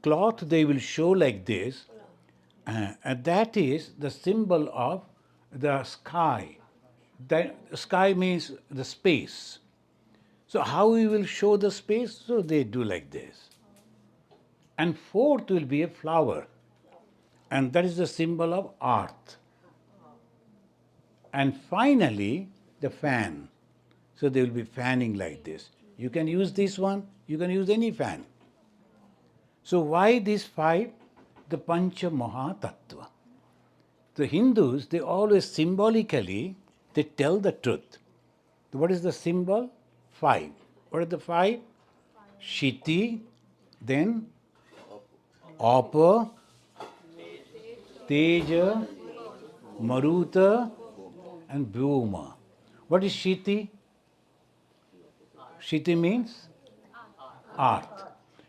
cloth they will show like this, and that is the symbol of the sky. That sky means the space. So how we will show the space? So they do like this. And fourth will be a flower, and that is the symbol of earth. And finally, the fan. So they will be fanning like this. You can use this one, you can use any fan. So why these five? The Pancha Mahatattva. The Hindus, they always symbolically, they tell the truth. What is the symbol? Five. What are the five? Shiti, then Apa, Teja, Maruta, and Vyoma. What is Shiti? Shiti means earth.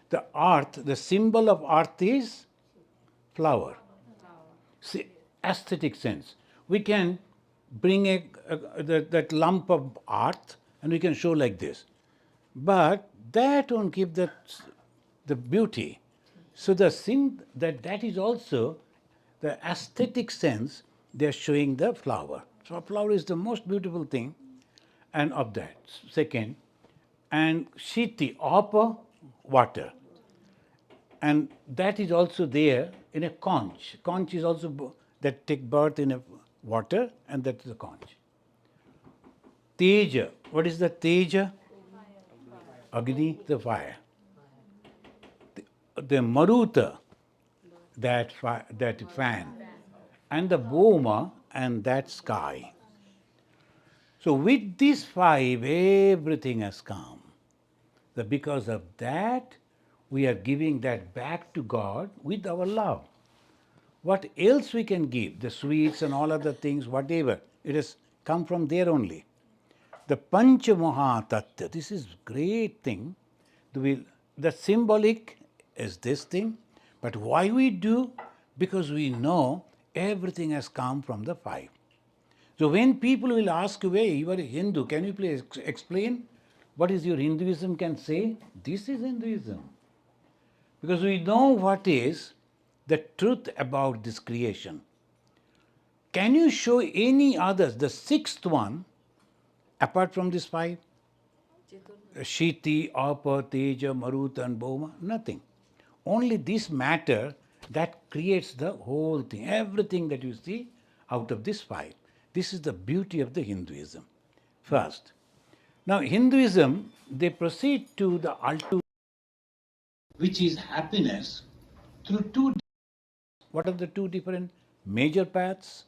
The earth, the symbol of earth is flower. See, aesthetic sense. We can bring that lump of earth and we can show like this. But that won't give the beauty. So that is also the aesthetic sense they are showing the flower. So a flower is the most beautiful thing, and of that. Second, and Shiti, Apa, water. And that is also there in a conch. Conch is also that take birth in a water, and that is a conch. Teja, what is the Teja? Agni, the fire. The Maruta, that fan, and the Boma, and that sky. So with these five, everything has come. That because of that, we are giving that back to God with our love. What else we can give? The sweets and all other things, whatever. It has come from there only. The Pancha Mahatattva, this is great thing. The symbolic is this thing, but why we do? Because we know everything has come from the five. So when people will ask you, hey, you are a Hindu, can you please explain what is your Hinduism can say? This is Hinduism. Because we know what is the truth about this creation. Can you show any others, the sixth one, apart from these five? Shiti, Apa, Teja, Maruta and Boma? Nothing. Only this matter that creates the whole thing, everything that you see out of these five. This is the beauty of the Hinduism. First. Now Hinduism, they proceed to the ultimate, which is happiness, through two. What are the two different major paths?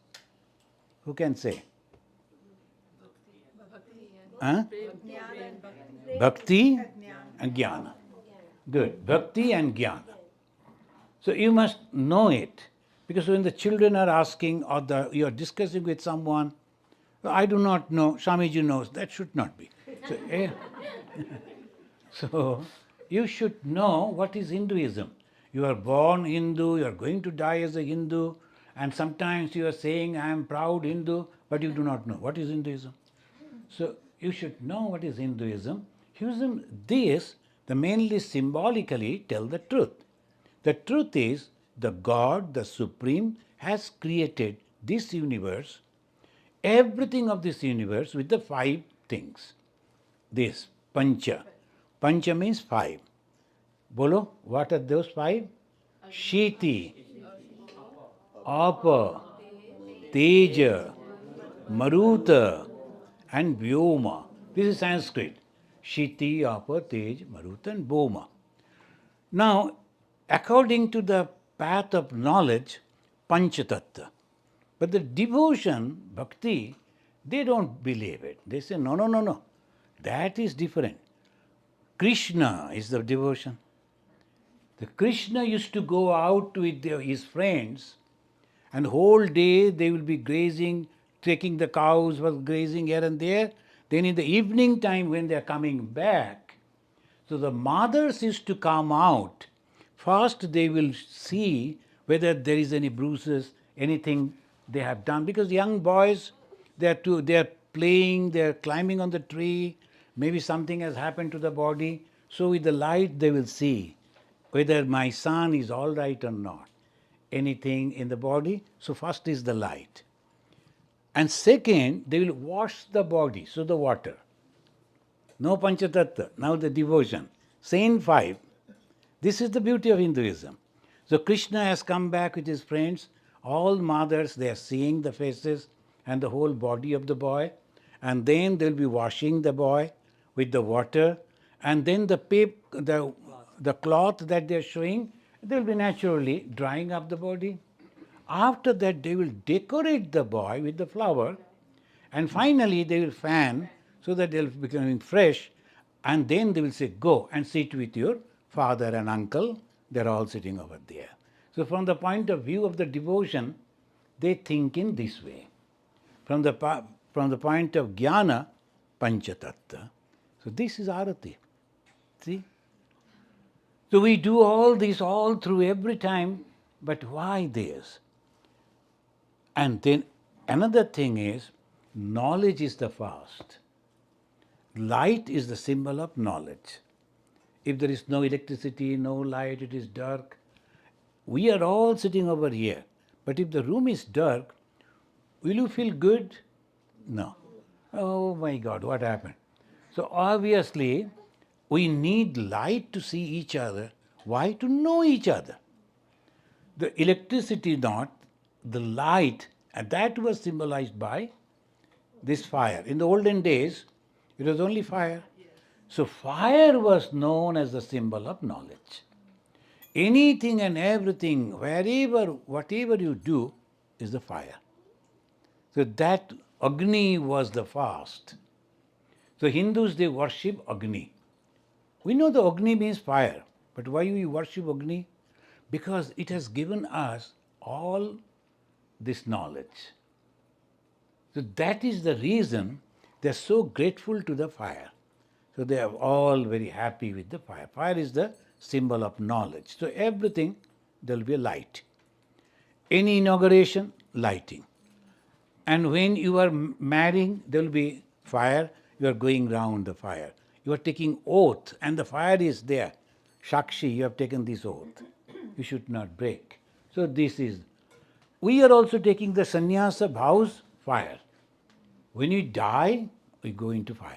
Who can say? Bhakti and Jnana. Good. Bhakti and Jnana. So you must know it. Because when the children are asking or you are discussing with someone, I do not know, Swamiji knows, that should not be. So you should know what is Hinduism. You are born Hindu, you are going to die as a Hindu, and sometimes you are saying, I am proud Hindu, but you do not know what is Hinduism. So you should know what is Hinduism. Hinduism, the mainly symbolically tell the truth. The truth is, the God, the Supreme, has created this universe, everything of this universe with the five things. This, Pancha. Pancha means five. Bolo, what are those five? Shiti, Apa, Teja, Maruta, and Vyoma. This is Sanskrit. Shiti, Apa, Tej, Maruta, and Boma. Now, according to the path of knowledge, Panchatattva. But the devotion, bhakti, they don't believe it. They say, no. That is different. Krishna is the devotion. The Krishna used to go out with his friends, and whole day they will be grazing, taking the cows, was grazing here and there. Then in the evening time when they are coming back, so the mothers used to come out. First they will see whether there is any bruises, anything they have done. Because young boys, they are playing, they are climbing on the tree, maybe something has happened to the body. So with the light they will see. whether my son is all right or not, anything in the body. So first is the light. And second, they will wash the body, so the water. No Panchatattva, now the devotion. Same five. This is the beauty of Hinduism. So Krishna has come back with his friends. All mothers, they are seeing the faces and the whole body of the boy. And then they'll be washing the boy with the water. And then the cloth that they're showing, they'll be naturally drying up the body. After that, they will decorate the boy with the flower. And finally, they will fan so that they'll be becoming fresh. And then they will say, go and sit with your father and uncle. They're all sitting over there. So from the point of view of the devotion, they think in this way. From the point of jnana, panchatattva. So this is Arati. See? So we do all this all through every time, but why this? And then another thing is, knowledge is the fast. Light is the symbol of knowledge. If there is no electricity, no light, it is dark. We are all sitting over here. But if the room is dark, will you feel good? No. Oh my God, what happened? So obviously, we need light to see each other. Why? To know each other. The electricity not, the light, and that was symbolized by this fire. In the olden days, it was only fire. So fire was known as the symbol of knowledge. Anything and everything, wherever, whatever you do, is the fire. So that Agni was the fast. So Hindus, they worship Agni. We know the Agni means fire, but why we worship Agni? Because it has given us all this knowledge. So that is the reason they are so grateful to the fire. So they are all very happy with the fire. Fire is the symbol of knowledge. So everything, there will be a light. Any inauguration, lighting. And when you are marrying, there will be fire. You are going round the fire. You are taking oath, and the fire is there. Shakshi, you have taken this oath. You should not break. So this is. We are also taking the sannyasa vows, fire. When we die, we go into fire.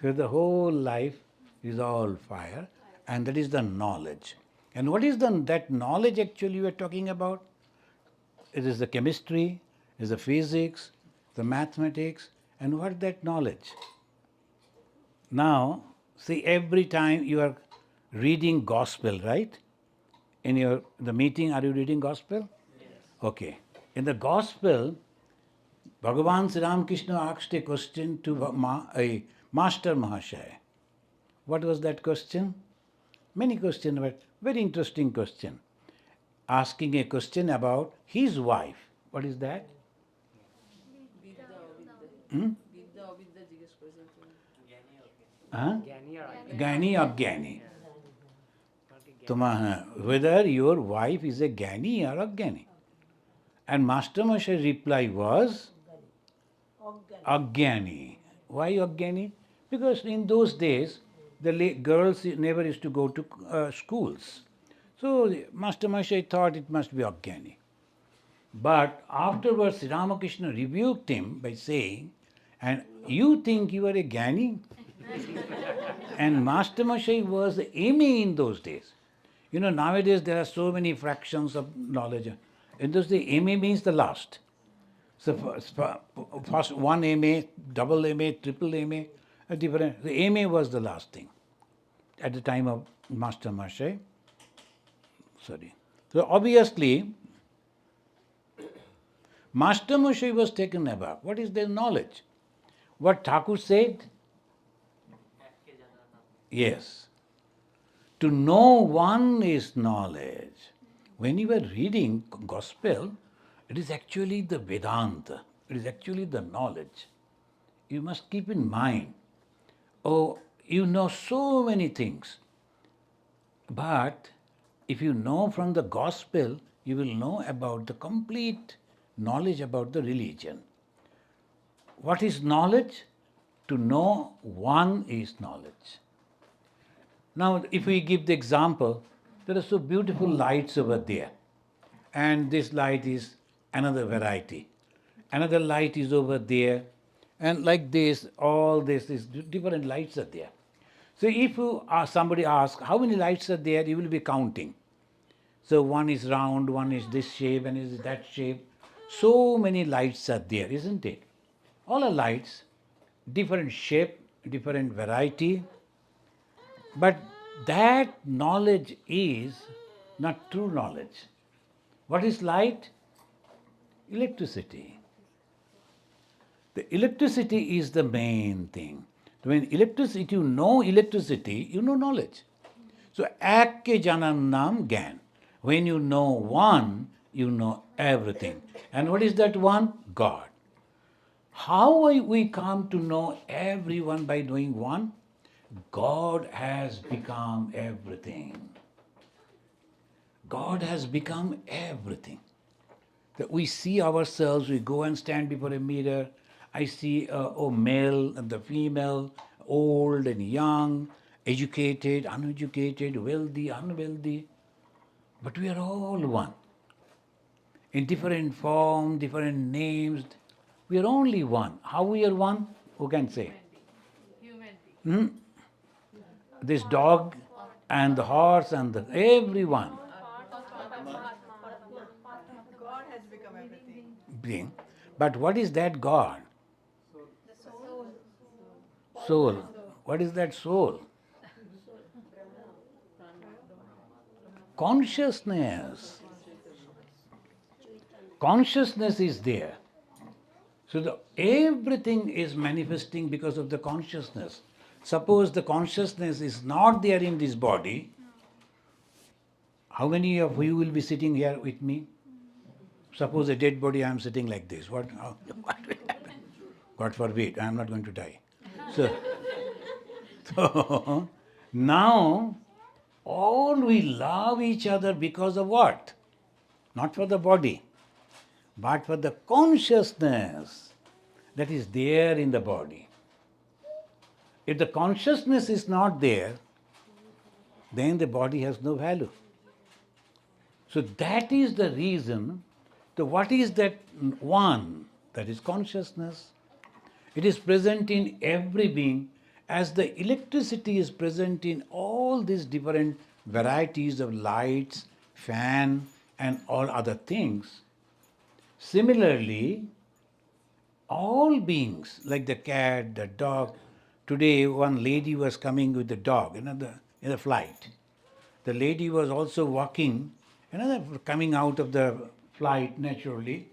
So the whole life is all fire, and that is the knowledge. And what is that knowledge actually you are talking about? It is the chemistry, it is the physics, the mathematics, and what is that knowledge? Now, see, every time you are reading gospel, right? In the meeting, are you reading gospel? Yes. Okay. In the gospel, Bhagavan Sri Ramakrishna asked a question to a Master Mahashaya. What was that question? Many questions, but very interesting question. Asking a question about his wife. What is that? Gyani or Gyani? Whether your wife is a Gyani or a Gyani. And Master Mahashaya's reply was Agyani. Why Agyani? Because in those days, the girls never used to go to schools. So Master Mahashaya thought it must be Agyani. But afterwards, Sri Ramakrishna rebuked him by saying, and you think you are a Gyani? And Master Mahashaya was the MA in those days. You know, nowadays there are so many fractions of knowledge. In those days, MA means the last. So first one MA, double MA, triple MA, different. The MA was the last thing at the time of Master Mahashaya. Sorry. So obviously, Master Mahashaya was taken aback. What is their knowledge? What Thakur said? Yes. To know one is knowledge. When you are reading gospel, it is actually the Vedanta. It is actually the knowledge. You must keep in mind, oh, you know so many things. But if you know from the gospel, you will know about the complete knowledge about the religion. What is knowledge? To know one is knowledge. Now, if we give the example, There are so beautiful lights over there. And this light is another variety. Another light is over there. And like this, all this is different lights are there. So if somebody asks, how many lights are there, you will be counting. So one is round, one is this shape, and is that shape. So many lights are there, isn't it? All are lights, different shape, different variety. But that knowledge is not true knowledge. What is light? Electricity. The electricity is the main thing. When electricity, you know electricity, you know knowledge. So, Akke Janannam Gyan. When you know one, you know everything. And what is that one? God. How we come to know everyone by knowing one? God has become everything. God has become everything. That we see ourselves, we go and stand before a mirror. I see a male and the female, old and young, educated, uneducated, wealthy, unwealthy. But we are all one. In different form, different names, we are only one. How we are one? Who can say? Humanity. This dog and the horse and everyone. God has become everything. Being. But what is that God? Soul. What is that soul? Consciousness. Consciousness is there. So everything is manifesting because of the consciousness. Suppose the consciousness is not there in this body, how many of you will be sitting here with me? Suppose a dead body, I am sitting like this. What will happen? God forbid, I am not going to die. So, so now all we love each other because of what? Not for the body, but for the consciousness that is there in the body. If the consciousness is not there, then the body has no value. So that is the reason. So what is that one? That is consciousness. It is present in every being as the electricity is present in all these different varieties of lights, fan, and all other things. Similarly, all beings, like the cat, the dog. Today, one lady was coming with the dog in the flight. The lady was also walking, coming out of the flight naturally,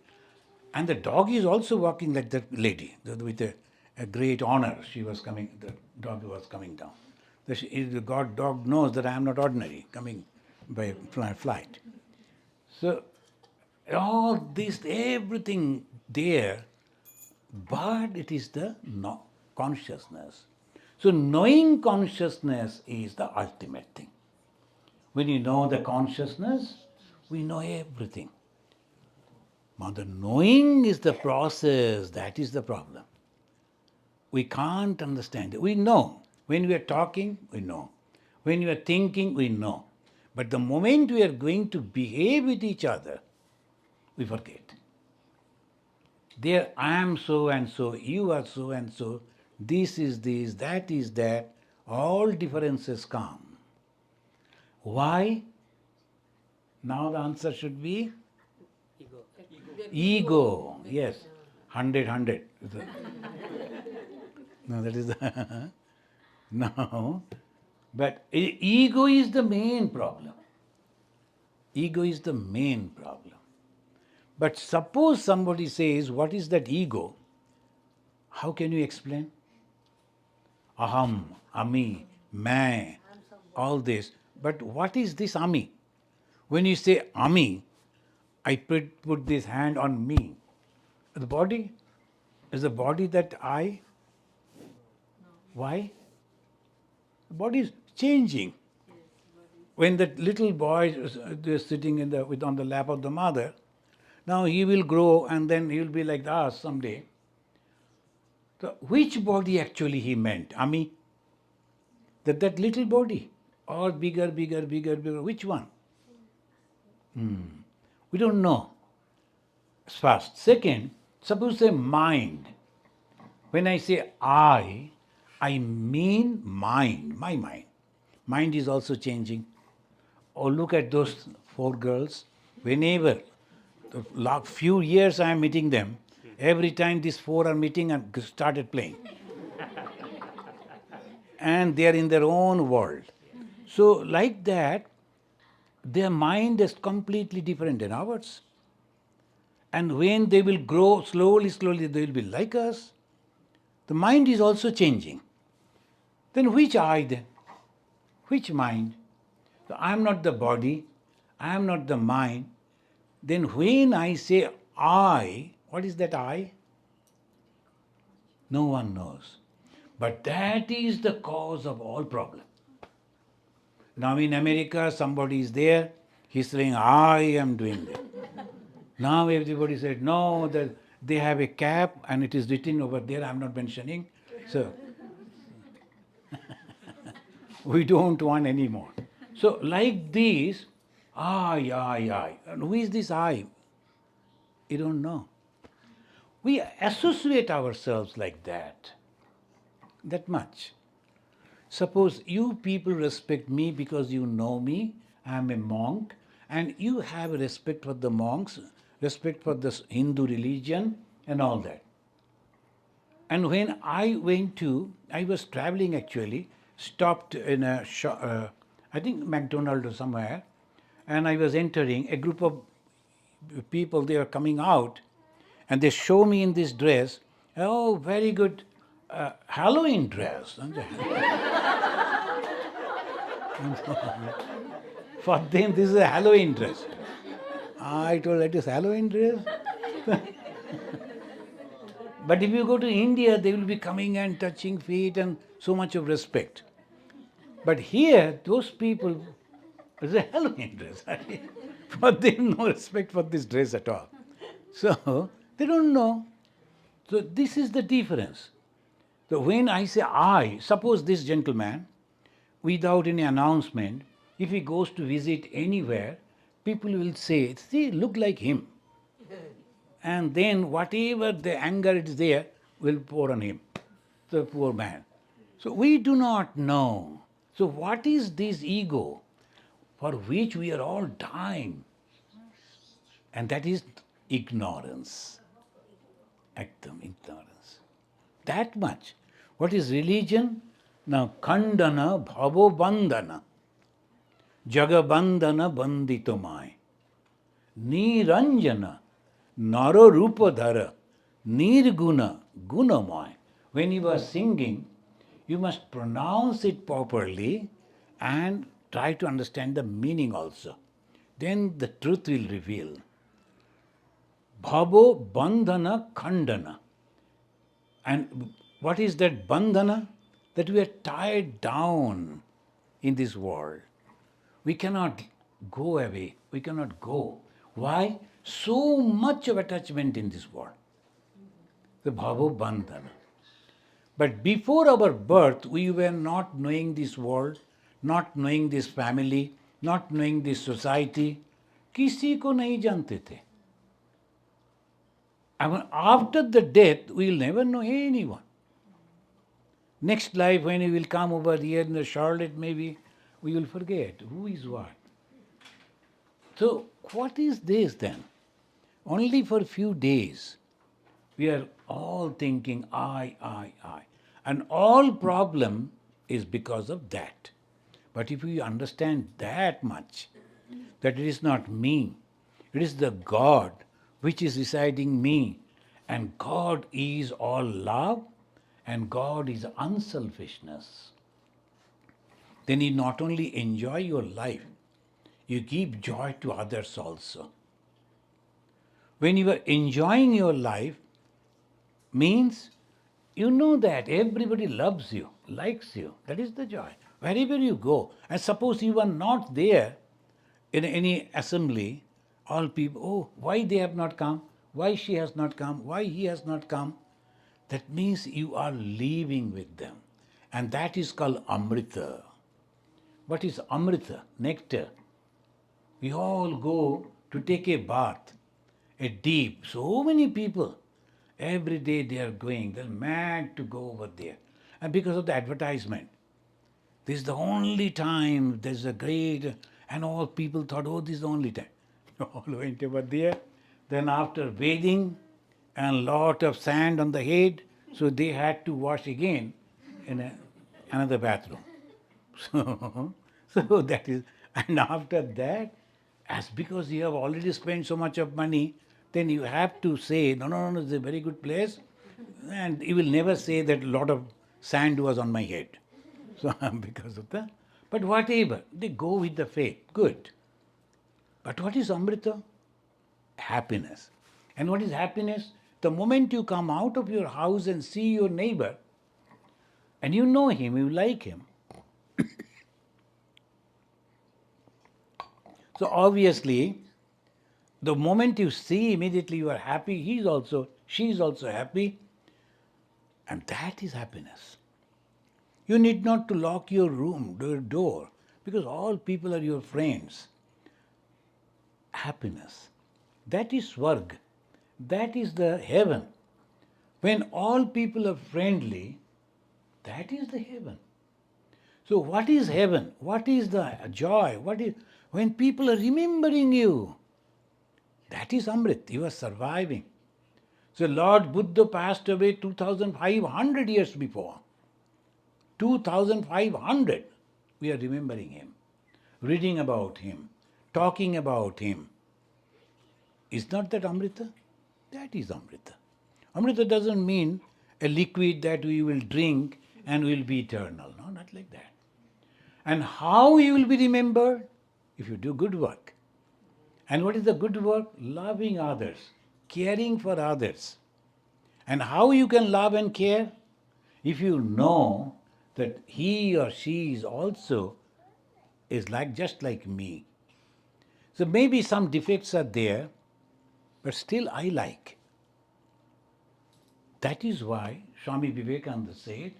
and the dog is also walking like that lady with a great honor. She was coming. The dog was coming down. The dog knows that I am not ordinary, coming by flight. So all this, everything there, but it is the consciousness. So knowing consciousness is the ultimate thing. When you know the consciousness, we know everything. Now the knowing is the process, that is the problem. We can't understand it. We know. When we are talking, we know. When we are thinking, we know. But the moment we are going to behave with each other, we forget. There, I am so and so, you are so and so, this is this, that is that, all differences come. Why? Now the answer should be? Ego. Yes. 100. No, that is the no. But ego is the main problem. Ego is the main problem. But suppose somebody says, what is that ego? How can you explain? Aham, ami, main, all this. But what is this ami? When you say ami, I put this hand on me. The body? Is the body that I? Why? The body is changing. When that little boy is sitting on the lap of the mother, now he will grow and then he will be like us someday. So which body actually he meant? Ami? That little body. or bigger, bigger, bigger, bigger? Which one? We don't know. First. Second, suppose say mind. When I say I mean mind, my mind. Mind is also changing. Or look at those four girls. Whenever, few years I am meeting them, every time these four are meeting and started playing. And they are in their own world. So like that, their mind is completely different than ours. And when they will grow slowly, slowly, they will be like us. The mind is also changing. Then which I then? Which mind? So I am not the body, I am not the mind. Then when I say I, what is that I? No one knows. But that is the cause of all problem. Now in America, somebody is there, he's saying, I am doing that. Now everybody said, no, that they have a cap and it is written over there, I'm not mentioning. So we don't want any more. So like this, I. And who is this I? You don't know. We associate ourselves like that much. Suppose you people respect me because you know me, I am a monk, and you have respect for the monks, respect for the Hindu religion and all that. And when I was traveling actually, stopped in a shop, I think McDonald's or somewhere, and I was entering, a group of people, they were coming out, and they show me in this dress, oh, very good Halloween dress. For them, this is a Halloween dress. I told, it is Halloween dress? But if you go to India, they will be coming and touching feet and so much of respect. But here, those people, it's a Halloween dress. For them, no respect for this dress at all. So, they don't know. So, this is the difference. So, when I say I, suppose this gentleman, without any announcement, if he goes to visit anywhere, people will say, see, look like him. And then whatever the anger is there will pour on him, the poor man. So we do not know. So what is this ego for which we are all dying? And that is ignorance. Ekdam ignorance. That much. What is religion? Now, khandana bhavo bandhana. Jagabandhana banditomai. Niranjana naro rupadhara. Nirguna gunamai. When you are singing, you must pronounce it properly and try to understand the meaning also. Then the truth will reveal. Bhavo bandhana khandana. And what is that bandhana? That we are tied down in this world. We cannot go away. We cannot go. Why? So much of attachment in this world. The bhavo bandhana. But before our birth, we were not knowing this world, not knowing this family, not knowing this society. किसी को नहीं जानते थे. And after the death, we will never know anyone. Next life, when we will come over here in the Charlotte, maybe we will forget who is what. So, what is this then? Only for a few days, we are all thinking, I. And all problem is because of that. But if we understand that much, that it is not me, it is the God which is residing me, and God is all love, and God is unselfishness, then you not only enjoy your life, you give joy to others also. When you are enjoying your life, means you know that everybody loves you, likes you. That is the joy. Wherever you go, and suppose you are not there in any assembly, all people, oh, why they have not come? Why she has not come? Why he has not come? That means you are living with them. And that is called Amrita. What is Amrita, nectar? We all go to take a bath, a deep. So many people, every day they are going, they're mad to go over there. And because of the advertisement, this is the only time, there's a great, and all people thought, oh, this is the only time. All went over there. Then after bathing and lot of sand on the head, so they had to wash again in another bathroom. So that is, and after that, as because you have already spent so much of money, then you have to say, no, no, no, it's a very good place, and you will never say that a lot of sand was on my head. So because of that, but whatever, they go with the faith, good. But what is Amrita? Happiness. And what is happiness? The moment you come out of your house and see your neighbor, and you know him, you like him. So obviously, the moment you see, immediately you are happy, she is also happy, and that is happiness. You need not to lock your room, your door, because all people are your friends. Happiness. That is Swarg. That is the heaven. When all people are friendly, that is the heaven. So what is heaven? What is the joy? What is when people are remembering you? That is Amrit. You are surviving. So Lord Buddha passed away 2500 years before. 2500. We are remembering him, reading about him, talking about him. Is not that Amrita? That is Amrita. Amrita doesn't mean a liquid that we will drink and will be eternal. No, not like that. And how you will be remembered? If you do good work. And what is the good work? Loving others, caring for others. And how you can love and care? If you know that he or she is also just like me. So maybe some defects are there, but still I like. That is why Swami Vivekananda said,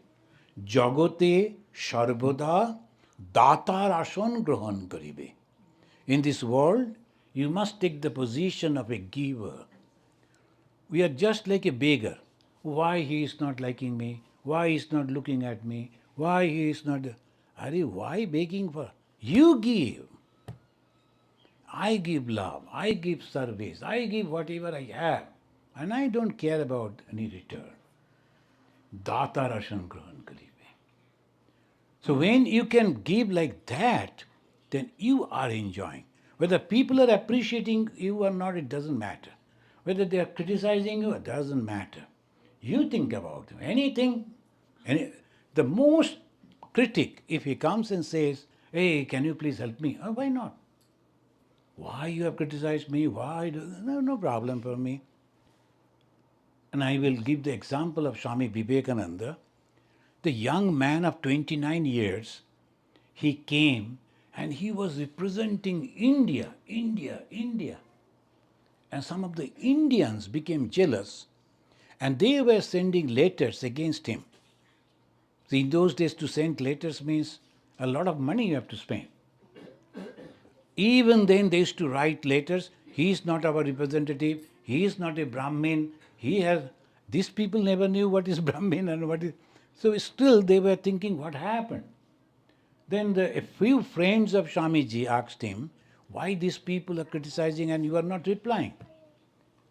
Jagote Sarvada Datar Asan Grahan Karibe. In this world, you must take the position of a giver. We are just like a beggar. Why he is not liking me? Why he is not looking at me? Why he is not... why begging for? You give. I give love. I give service. I give whatever I have. And I don't care about any return. Data Rashan Grahan Karibe. So when you can give like that, then you are enjoying. Whether people are appreciating you or not, it doesn't matter. Whether they are criticizing you, it doesn't matter. You think about anything. The most critic, if he comes and says, hey, can you please help me? Oh, why not? Why you have criticized me? Why? No problem for me. And I will give the example of Swami Vivekananda. The young man of 29 years, he came and he was representing India. And some of the Indians became jealous and they were sending letters against him. See, in those days to send letters means a lot of money you have to spend. Even then they used to write letters, he is not our representative, he is not a Brahmin, these people never knew what is Brahmin and what is... So still they were thinking, what happened? Then a few friends of Swamiji asked him, why these people are criticizing and you are not replying?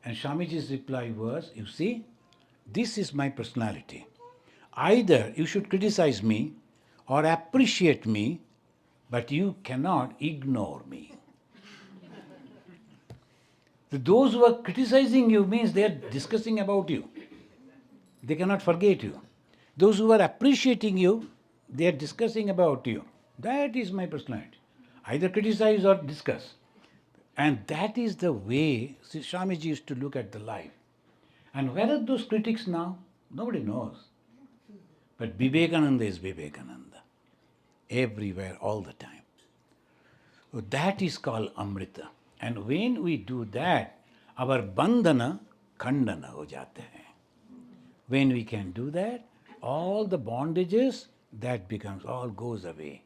And Swamiji's reply was, you see, this is my personality. Either you should criticize me or appreciate me, but you cannot ignore me. Those who are criticizing you means they are discussing about you. They cannot forget you. Those who are appreciating you, they are discussing about you. That is my personality. Either criticize or discuss. And that is the way Swamiji used to look at the life. And where are those critics now? Nobody knows. But Vivekananda is Vivekananda. Everywhere, all the time. So that is called Amrita. And when we do that, our bandhana khandana ho jate hain. When we can do that, all the bondages, that becomes, all goes away.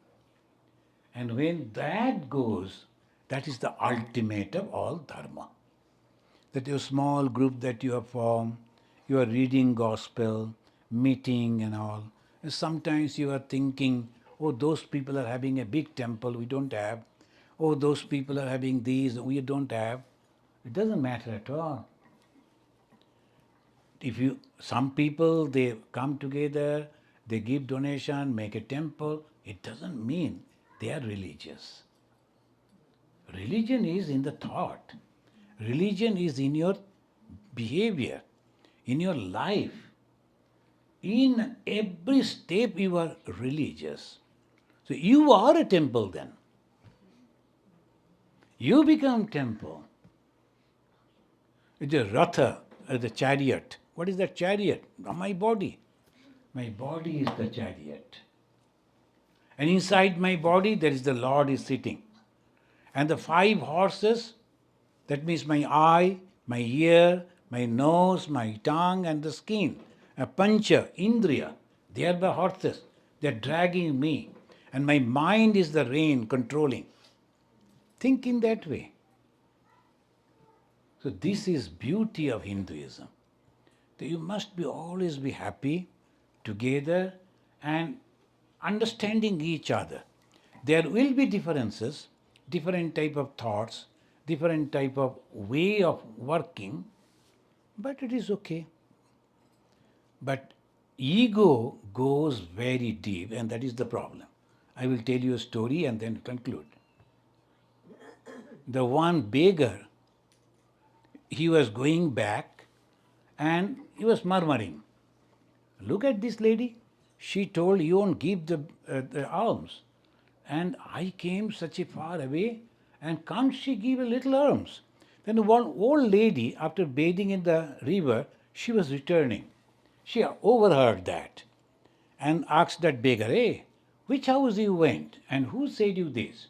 And when that goes, that is the ultimate of all dharma. That your small group that you have formed, you are reading gospel, meeting and all. And sometimes you are thinking, oh, those people are having a big temple, we don't have. Oh, those people are having these, we don't have. It doesn't matter at all. Some people, they come together, they give donation, make a temple, it doesn't mean they are religious. Religion is in the thought. Religion is in your behavior, in your life. In every step you are religious. So you are a temple then. You become temple. It's a ratha, the chariot. What is that chariot? My body. My body is the chariot. And inside my body there is the Lord is sitting. And the 5 horses, that means my eye, my ear, my nose, my tongue and the skin. A pancha, indriya, they are the horses. They are dragging me. And my mind is the rein controlling. Think in that way. So this is beauty of Hinduism. That you must always be happy, together and understanding each other. There will be differences, different type of thoughts, different type of way of working, but it is okay. But ego goes very deep, and that is the problem. I will tell you a story and then conclude. The one beggar, he was going back and he was murmuring. Look at this lady. She told you won't give the alms. And I came such a far away, and can't she give a little alms? Then one old lady, after bathing in the river, she was returning. She overheard that and asked that beggar, hey, which house you went and who said you this?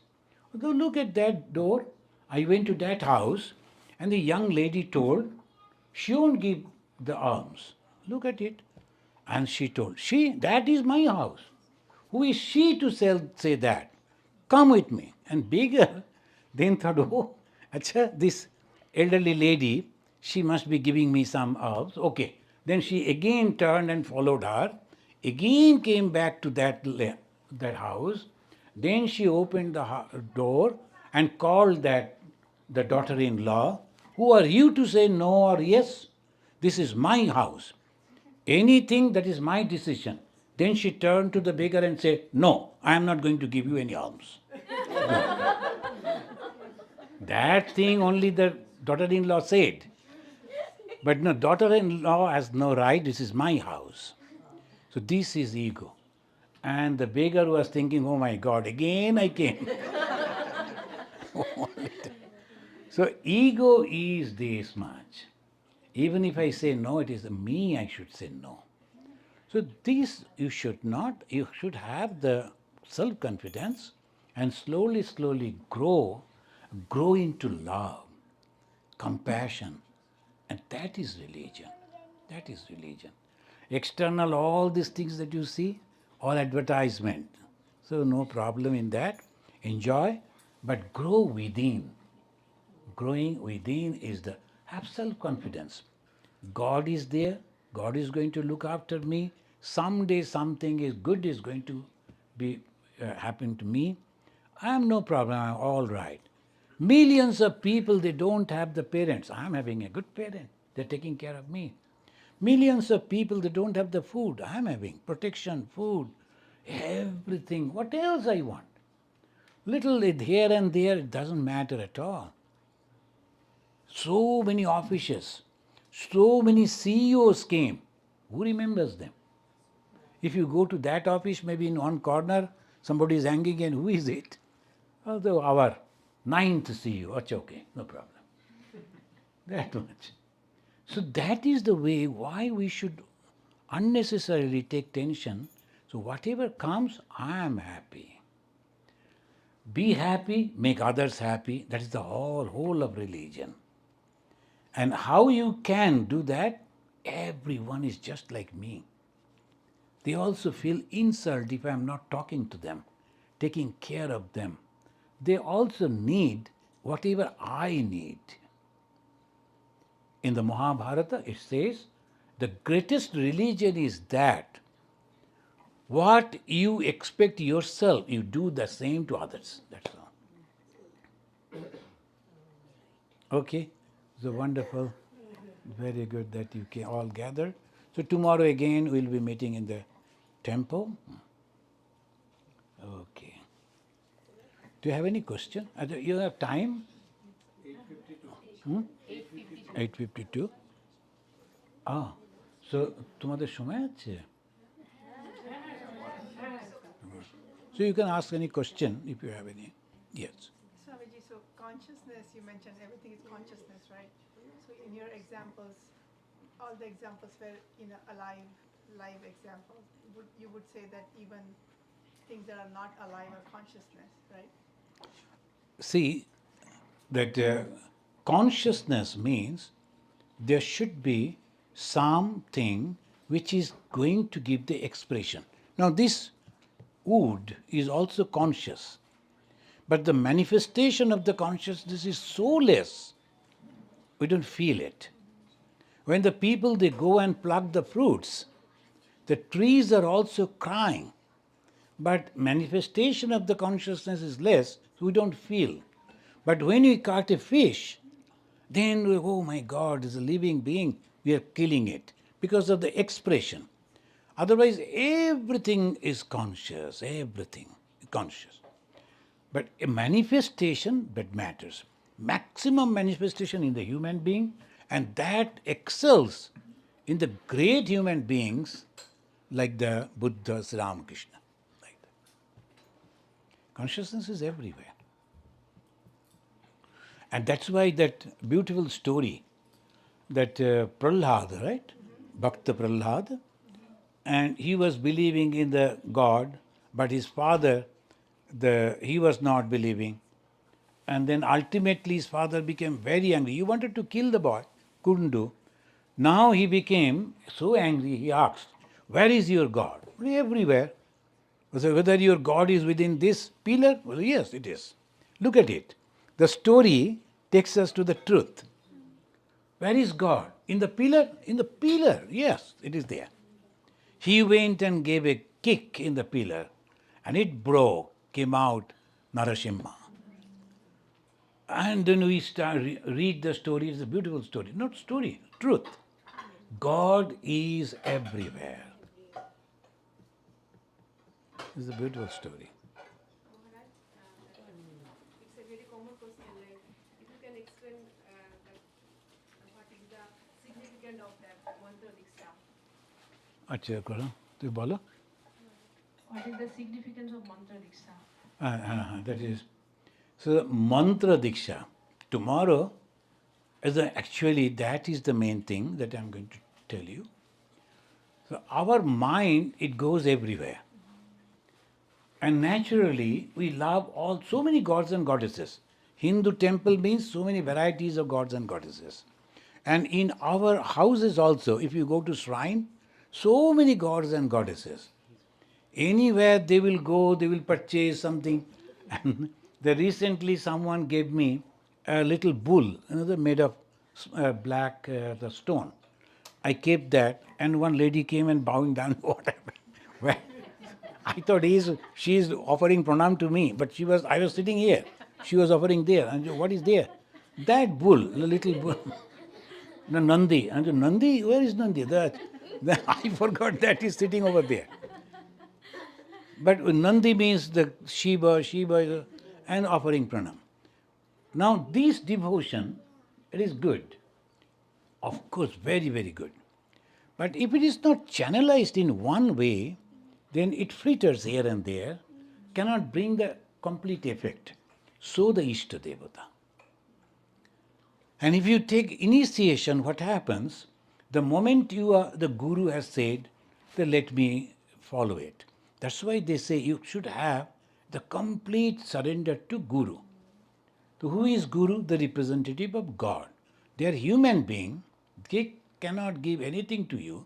Go look at that door. I went to that house and the young lady told she won't give the alms. Look at it. And she told, that is my house. Who is she to say that? Come with me. And beggar then thought, oh, acha, this elderly lady, she must be giving me some alms. Okay. Then she again turned and followed her, again came back to that house. Then she opened the door and called the daughter-in-law, who are you to say no or yes? This is my house. Anything that is my decision. Then she turned to the beggar and said, no, I am not going to give you any alms. That thing only the daughter-in-law said. But no, daughter-in-law has no right, this is my house. So this is ego. And the beggar was thinking, oh my God, again I came. So ego is this much. Even if I say no, it is me I should say no. So this you should not, you should have the self-confidence and slowly, slowly grow into love, compassion. And that is religion. That is religion. External, all these things that you see, all advertisement. So no problem in that. Enjoy, but grow within. Growing within is have self-confidence. God is there. God is going to look after me. Someday something is good is going to be happen to me. I am no problem. I am all right. Millions of people, they don't have the parents. I am having a good parent. They're taking care of me. Millions of people, they don't have the food. I am having protection, food, everything. What else I want? Little here and there, it doesn't matter at all. So many officials, so many CEOs came. Who remembers them? If you go to that office, maybe in one corner, somebody is hanging, and who is it? Although our 9th CEO, it's okay, no problem. That much. So that is the way why we should unnecessarily take tension. So whatever comes, I am happy. Be happy, make others happy. That is the whole of religion. And how you can do that? Everyone is just like me. They also feel insult if I am not talking to them, taking care of them, they also need whatever I need. In the Mahabharata, it says, the greatest religion is that what you expect yourself, you do the same to others. That's all. Okay? So wonderful. Very good that you can all gather. So tomorrow again we'll be meeting in the temple. Okay. Do you have any question? You have time? 8:52. So তোমাদের সময় আছে? So you can ask any question if you have any. Yes. Swamiji, so consciousness, you mentioned everything is consciousness, right? So in your examples, all the examples were live examples. You would say that even things that are not alive are consciousness, right? See, that consciousness means there should be something which is going to give the expression. Now this wood is also conscious, but the manifestation of the consciousness is so less, we don't feel it. When the people, they go and pluck the fruits, the trees are also crying, but manifestation of the consciousness is less, so we don't feel. But when we caught a fish, then we go, oh my God, it's a living being, we are killing it because of the expression. Otherwise, everything is conscious, everything is conscious. But a manifestation that matters. Maximum manifestation in the human being, and that excels in the great human beings like the Buddha, Sri Ramakrishna. Like that. Consciousness is everywhere. And that's why that beautiful story that Prahlad, right? Bhakta Prahlad, and he was believing in the God, but his father, he was not believing. And then ultimately his father became very angry. He wanted to kill the boy, couldn't do. Now he became so angry, he asked, where is your God? Well, everywhere. So whether your God is within this pillar? Well, yes, it is. Look at it. The story takes us to the truth. Where is God? In the pillar? In the pillar, yes, it is there. He went and gave a kick in the pillar, and it broke, came out Narasimha. And then we read the story. It's a beautiful story. Not story, truth. God is everywhere. It's a beautiful story. It's a very common question. Like, if you can explain what is the significance of that mantra diksha? আচ্ছা করো তুই বলো What is the significance of mantra diksha? That is, so mantra diksha tomorrow actually that is the main thing that I'm going to tell you. So our mind, it goes everywhere, and naturally we love so many gods and goddesses. Hindu temple means so many varieties of gods and goddesses, and in our houses also, if you go to shrine, so many gods and goddesses. Anywhere they will go, they will purchase something. And recently someone gave me a little bull, made of black the stone. I kept that, and one lady came and bowing down. What happened? Well, I thought she is offering pranam to me, but I was sitting here. She was offering there. And what is there? That bull, the little bull. No, Nandi. And Nandi, where is Nandi? I forgot that is sitting over there. But Nandi means the Shiva, and offering pranam. Now, this devotion, it is good. Of course, very, very good. But if it is not channelized in one way, then it fritters here and there, cannot bring the complete effect. So the Ishta Devata. And if you take initiation, what happens? The moment the Guru has said, then let me follow it. That's why they say you should have the complete surrender to Guru. So who is Guru? The representative of God. They are human being. They cannot give anything to you,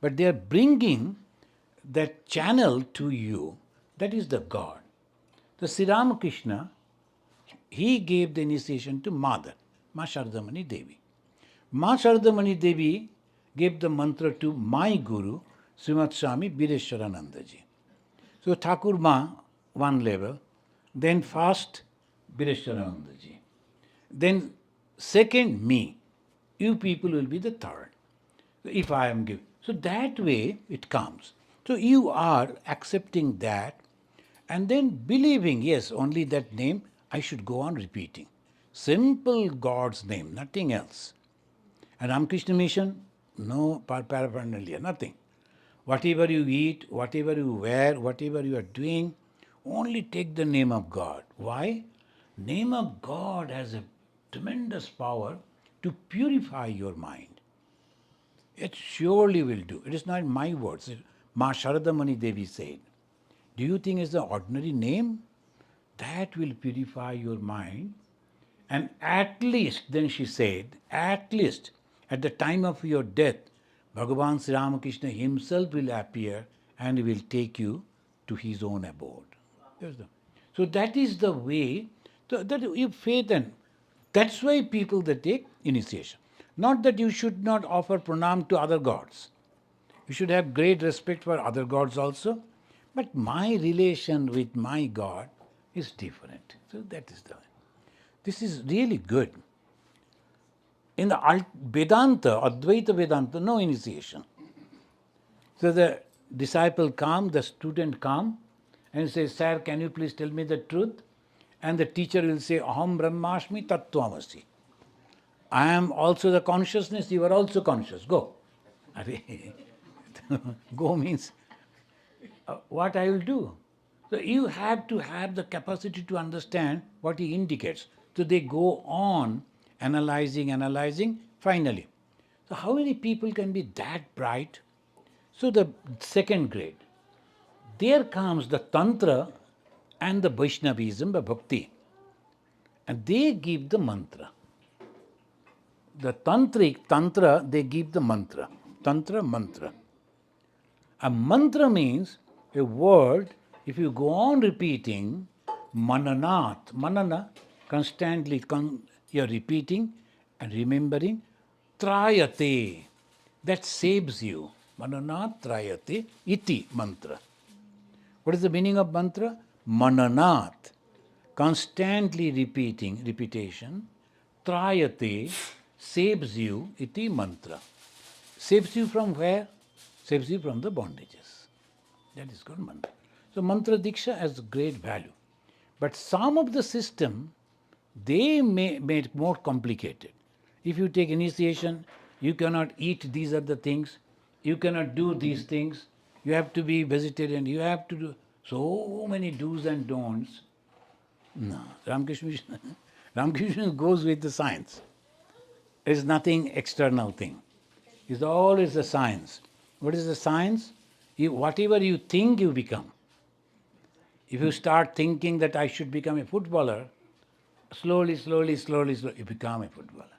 but they are bringing that channel to you. That is the God. The Sri Ramakrishna, he gave the initiation to mother, Ma Sharadamani Devi. Ma Sharadamani Devi gave the mantra to my guru, Srimad Swami Bireshwarananda ji. So Thakur Ma, one level, then first Bireshwarananda ji, then second me. You people will be the third, if I am given. So that way it comes. So you are accepting that and then believing, yes, only that name I should go on repeating. Simple God's name, nothing else. And Ramakrishna Mission, no paraphernalia, nothing. Whatever you eat, whatever you wear, whatever you are doing, only take the name of God. Why? Name of God has a tremendous power to purify your mind. It surely will do. It is not my words. Ma Sharadamani Devi said. Do you think it's the ordinary name? That will purify your mind. And at least, then she said, at least at the time of your death, Bhagavan Sri Ramakrishna himself will appear and will take you to his own abode. So that is the way, that you faith and that's why people that take initiation. Not that you should not offer pranam to other gods. You should have great respect for other gods also. But my relation with my God is different. So that is the way. This is really good. In the Vedanta, Advaita Vedanta, no initiation. So the disciple come, the student come, and says, Sir, can you please tell me the truth? And the teacher will say, Aham Brahmasmi Tattvamasi. I am also the consciousness, you are also conscious. Go. Go means what I will do. So you have to have the capacity to understand what he indicates. So they go on analyzing, finally. So how many people can be that bright? So the second grade, there comes the Tantra and the Vaishnavism, the Bhakti. And they give the mantra. The Tantra, they give the mantra. Tantra, mantra. A mantra means a word, if you go on repeating, mananat, manana, constantly you are repeating and remembering, trayate, that saves you. Mananat trayate iti mantra. What is the meaning of mantra? Mananat, constantly repetition, trayate, saves you, iti mantra. Saves you from where? Saves you from the bondages. That is good mantra. So mantra diksha has great value. But some of the system, they may make it more complicated. If you take initiation, you cannot eat these other things, you cannot do these things, you have to be vegetarian, you have to do so many do's and don'ts. No, Ramakrishna goes with the science. It is nothing external thing. It's always the science. What is the science? Whatever you think, you become. If you start thinking that I should become a footballer, slowly, you become a footballer.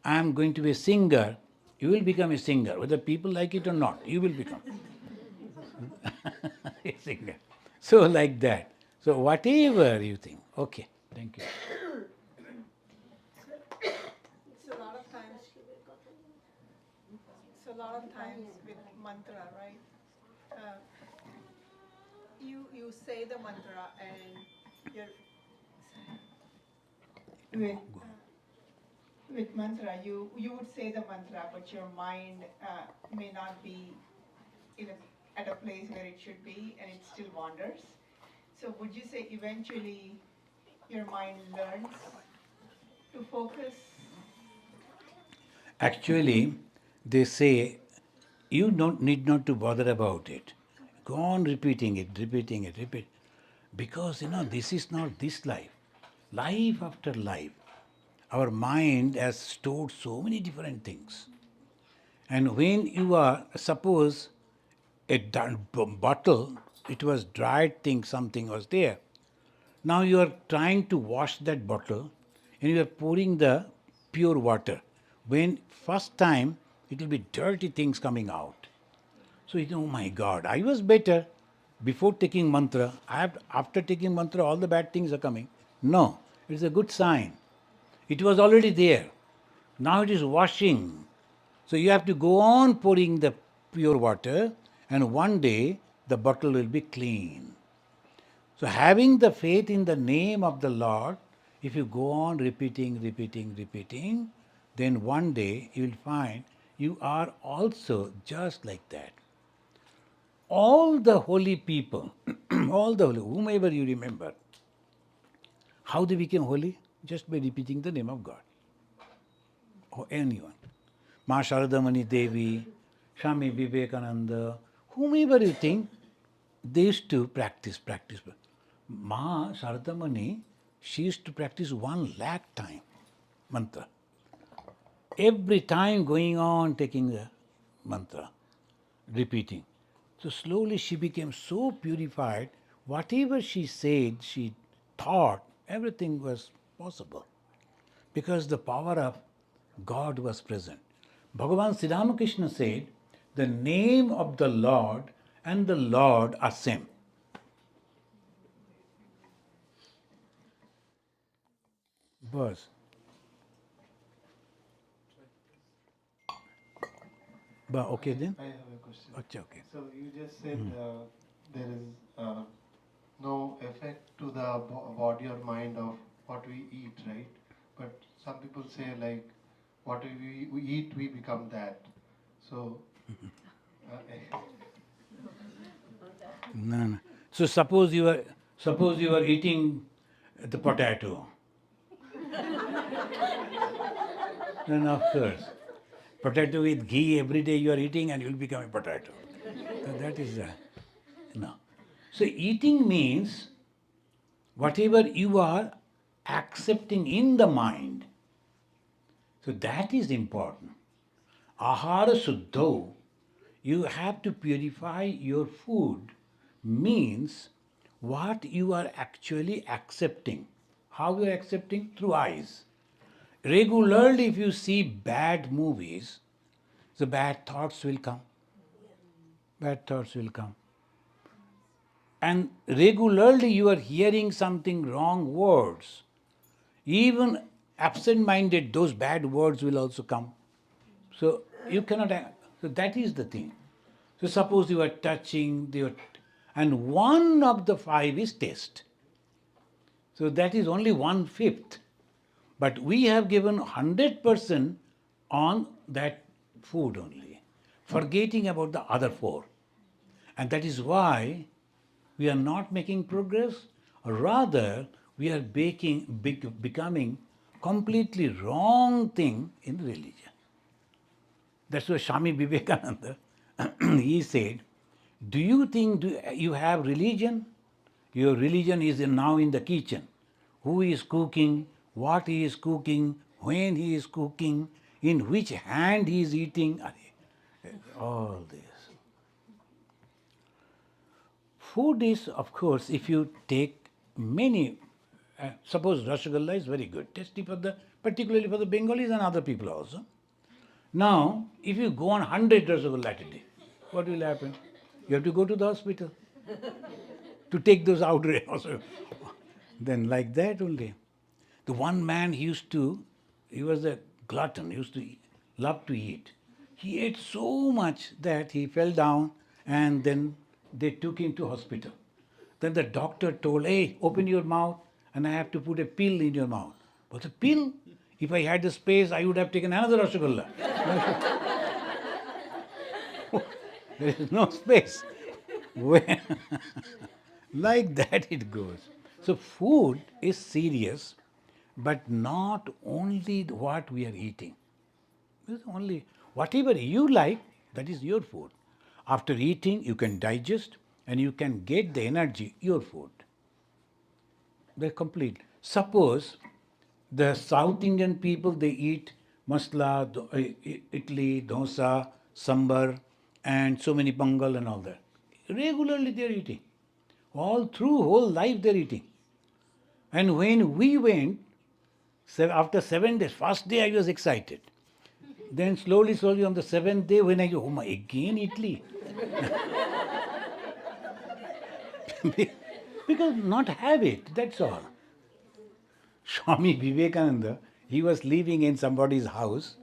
I am going to be a singer, you will become a singer. Whether people like it or not, you will become a singer. So like that. So whatever you think. Okay, thank you. So a lot of times with mantra, right? You say the mantra and you're with mantra you would say the mantra, but your mind may not be at a place where it should be, and it still wanders. So would you say eventually your mind learns to focus? Actually, they say you need not to bother about it. Go on repeating it. Because, this is not this life. Life after life, our mind has stored so many different things. And when you are, suppose, a bottle, it was dried thing, something was there. Now you are trying to wash that bottle and you are pouring the pure water. When first time, it will be dirty things coming out. So oh my God, I was better. before taking mantra, after taking mantra, all the bad things are coming. No, it's a good sign. It was already there. Now it is washing. So you have to go on pouring the pure water, and one day the bottle will be clean. So having the faith in the name of the Lord, if you go on repeating, then one day you will find you are also just like that. All the holy people, whomever you remember, how they became holy? Just by repeating the name of God. Or anyone. Ma Sharadamani Devi, Swami Vivekananda, whomever you think, they used to practice. Ma Sharadamani, she used to practice 1 lakh time mantra. Every time going on taking the mantra, repeating. So slowly she became so purified, whatever she said, she thought, everything was possible. Because the power of God was present. Bhagavan Sri Ramakrishna said, the name of the Lord and the Lord are same. Bas. Okay then? I have a question. Okay. So you just said there is no effect to the body or mind of what we eat, right? But some people say like, what we eat, we become that. So, No. So suppose you are eating the potato. Then of course, potato with ghee every day you are eating and you will become a potato. So that is no. So eating means whatever you are accepting in the mind. So that is important. Ahara Suddho, you have to purify your food, means what you are actually accepting. How you are accepting? Through eyes. Regularly, if you see bad movies, the bad thoughts will come. Bad thoughts will come. And regularly you are hearing something wrong words. Even absent-minded, those bad words will also come. So you cannot. So that is the thing. So suppose you are touching, and one of the 5 is taste. So that is only 1/5. But we have given 100% on that food only, forgetting about the other 4. And that is why we are not making progress, or rather, we are becoming completely wrong thing in religion. That's why Swami Vivekananda, he said, do you think you have religion? Your religion is now in the kitchen. Who is cooking, what he is cooking, when he is cooking, in which hand he is eating, all this. Food is, of course, if you take many, suppose Rasgulla is very good, tasty particularly for the Bengalis and other people also. Now, if you go on 100 Rasgulla a day, what will happen? You have to go to the hospital to take those out. Then like that only. The one man he was a glutton, he used to love to eat. He ate so much that he fell down and then they took him to hospital. Then the doctor told, hey, open your mouth and I have to put a pill in your mouth. But a pill? If I had the space, I would have taken another Rasgulla. There is no space. Like that it goes. So food is serious, but not only what we are eating. It's only whatever you like, that is your food. After eating, you can digest and you can get the energy, your food. They're complete. Suppose the South Indian people, they eat masla, idli, dosa, sambar, and so many pangal and all that. Regularly they're eating. All through whole life they're eating. And when we went, after 7 days, first day I was excited. Then slowly on the 7th day, when I go, oh my, again idli. Because not have it, that's all. Swami Vivekananda, he was living in somebody's house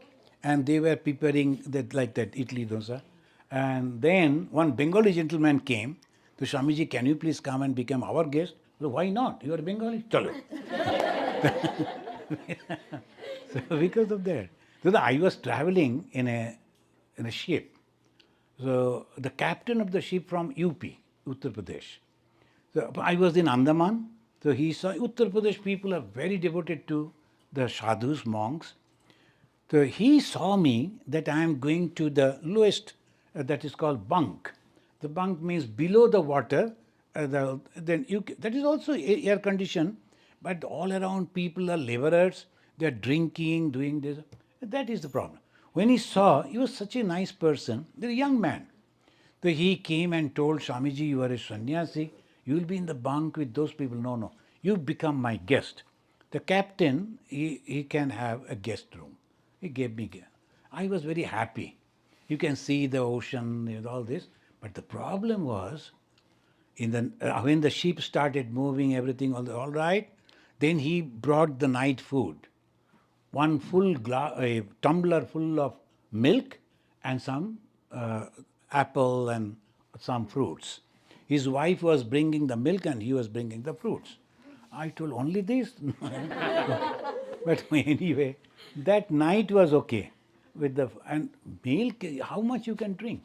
and they were preparing that like that idli dosa. And then one Bengali gentleman came to Swamiji, can you please come and become our guest? So why not? You are Bengali? Chalo. So because of that. So I was traveling in a ship. So the captain of the ship from UP, Uttar Pradesh. So I was in Andaman. So he saw Uttar Pradesh people are very devoted to the sadhus, monks. So he saw me that I am going to the lowest, that is called bunk. The bunk means below the water. That is also air conditioned, but all around people are laborers. They are drinking, doing this. That is the problem. When he saw, he was such a nice person. They're a young man. So he came and told Swamiji, you are a sannyasi, you will be in the bunk with those people. No, no, you become my guest. The captain, he can have a guest room. He gave me. I was very happy. You can see the ocean, all this. But the problem was, when the ship started moving, everything all right, then he brought the night food. One full a tumbler full of milk and some apple and some fruits. His wife was bringing the milk and he was bringing the fruits. I told only this. But anyway, that night was okay. And milk, how much you can drink?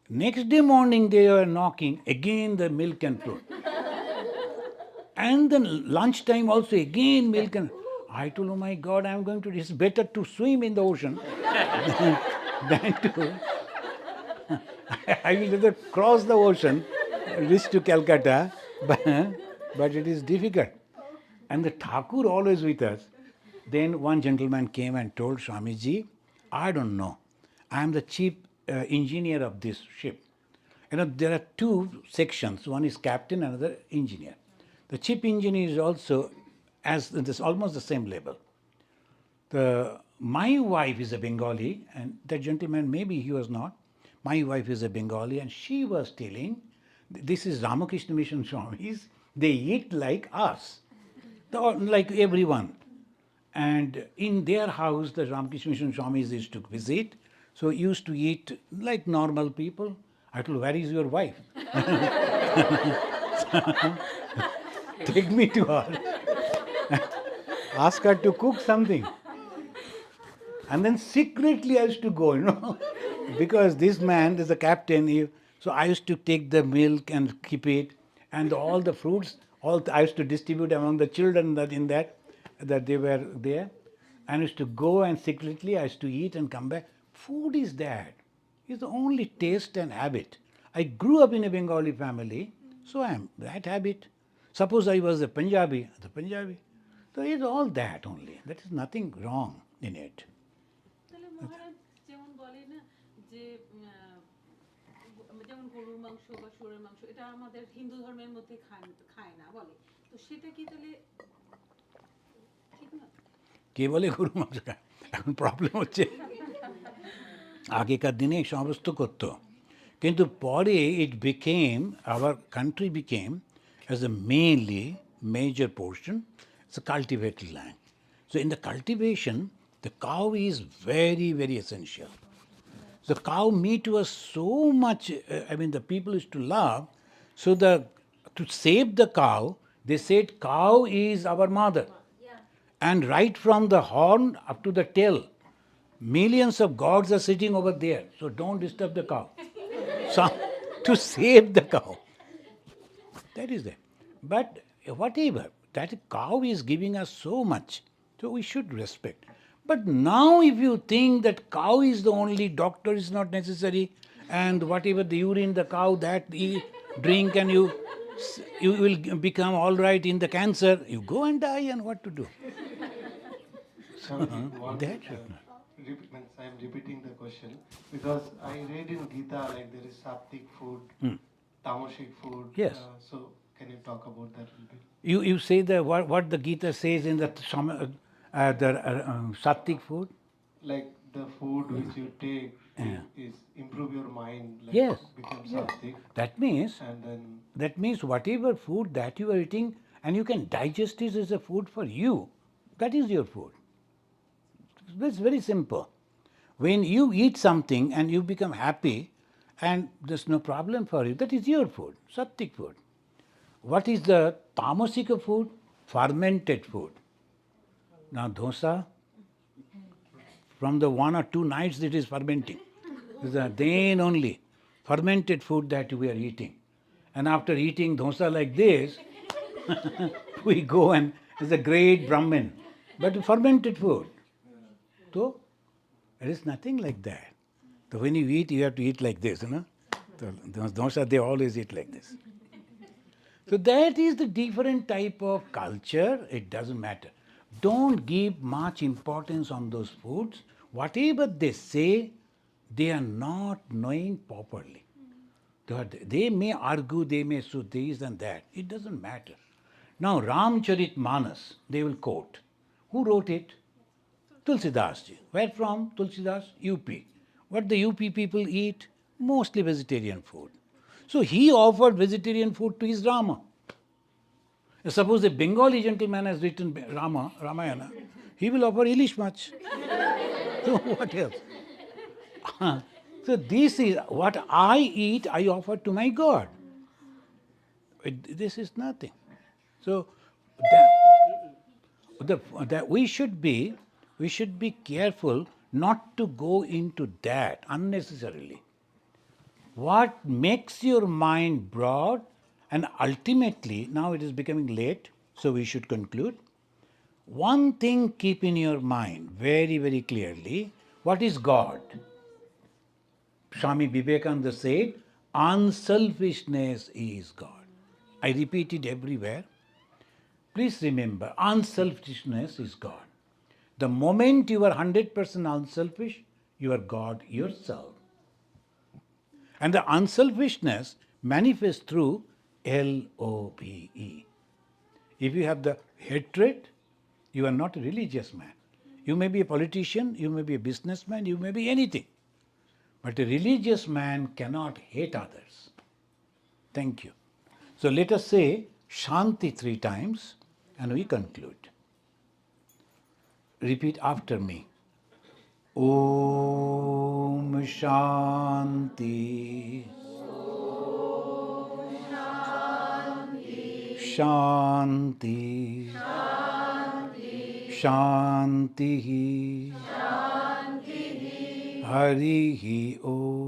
Next day morning they were knocking, again the milk and fruit. And then lunchtime also again milk and I told, oh my God, I'm going to, it's better to swim in the ocean than to, I will rather cross the ocean, reach to Calcutta, but it is difficult. And the Thakur always with us. Then one gentleman came and told Swamiji, I don't know, I am the chief engineer of this ship. There are two sections, one is captain, another engineer. The chief engineer is also almost the same level. My wife is a Bengali, and that gentleman, maybe he was not. My wife is a Bengali, and she was telling, this is Ramakrishna Mission Swamis, they eat like us, like everyone. And in their house, the Ramakrishna Mission Swamis used to visit, so used to eat like normal people. I told, where is your wife? Take me to her. Ask her to cook something. And then secretly I used to go, because this man is the captain. So I used to take the milk and keep it, and all the fruits, I used to distribute among the children that they were there. And I used to go and secretly I used to eat and come back. Food is that. It's the only taste and habit. I grew up in a Bengali family, so I am that habit. Suppose I was a Punjabi, the Punjabi. So it's all that only. There is nothing wrong in it. তাহলে মহারাজ যেমন বলে না যে যেমন গরুর মাংস বা শুয়োরের মাংস এটা আমাদের হিন্দু ধর্মের মধ্যে খায় না বলে, তো সেটা কি তাহলে ঠিক না? কে বলে গরু মাংস খায়? এখন প্রবলেম হচ্ছে আগেকার দিনে সমস্ত করতো, কিন্তু পরে our country became as a major portion, it's a cultivated land. So in the cultivation, the cow is very, very essential. The cow meat was so much, the people used to love, so to save the cow, they said cow is our mother. And right from the horn up to the tail, millions of gods are sitting over there, so don't disturb the cow. So, to save the cow. That is it. But whatever, that cow is giving us so much, so we should respect. But now if you think that cow is the only, doctor is not necessary, and whatever the urine, the cow, that you drink and you will become all right in the cancer, you go and die, and what to do? That should not. I am repeating the question because I read in Gita like there is sattvic food, tamasic food. Yes. So can you talk about that a little bit? You say what the Gita says in the sattvic food? Like the food which you take Yeah. is improve your mind, like Yes. become something, That means and then whatever food that you are eating and you can digest it as a food for you, that is your food. It's very simple. When you eat something and you become happy and there's no problem for you, that is your food, sattic food. What is the tamasika food? Fermented food. Now dosa, from the 1 or 2 nights it is fermenting. Then only fermented food that we are eating. And after eating dosa like this, we go and it's a great Brahmin. But fermented food. So it is nothing like that. So when you eat, you have to eat like this, you know. So dosa, they always eat like this. So that is the different type of culture. It doesn't matter. Don't give much importance on those foods. Whatever they say, they are not knowing properly. They may argue, they may say this and that. It doesn't matter. Now, Ramcharitmanas, they will quote. Who wrote it? Tulsidas ji. Where from? Tulsidas? UP. What the UP people eat? Mostly vegetarian food. So he offered vegetarian food to his Rama. Suppose a Bengali gentleman has written Ramayana, he will offer Ilish Mach. So what else? So this is what I eat, I offer to my God. This is nothing. So that we should be careful not to go into that unnecessarily. What makes your mind broad, and ultimately, now it is becoming late, so we should conclude. One thing keep in your mind very, very clearly, what is God? Swami Vivekananda said, unselfishness is God. I repeat it everywhere. Please remember, unselfishness is God. The moment you are 100% unselfish, you are God yourself. And the unselfishness manifests through LOVE. If you have the hatred, you are not a religious man. You may be a politician, you may be a businessman, you may be anything. But a religious man cannot hate others. Thank you. So let us say Shanti 3 times and we conclude. Repeat after me. Om Shanti. Shanti. Shanti. Harihi Om.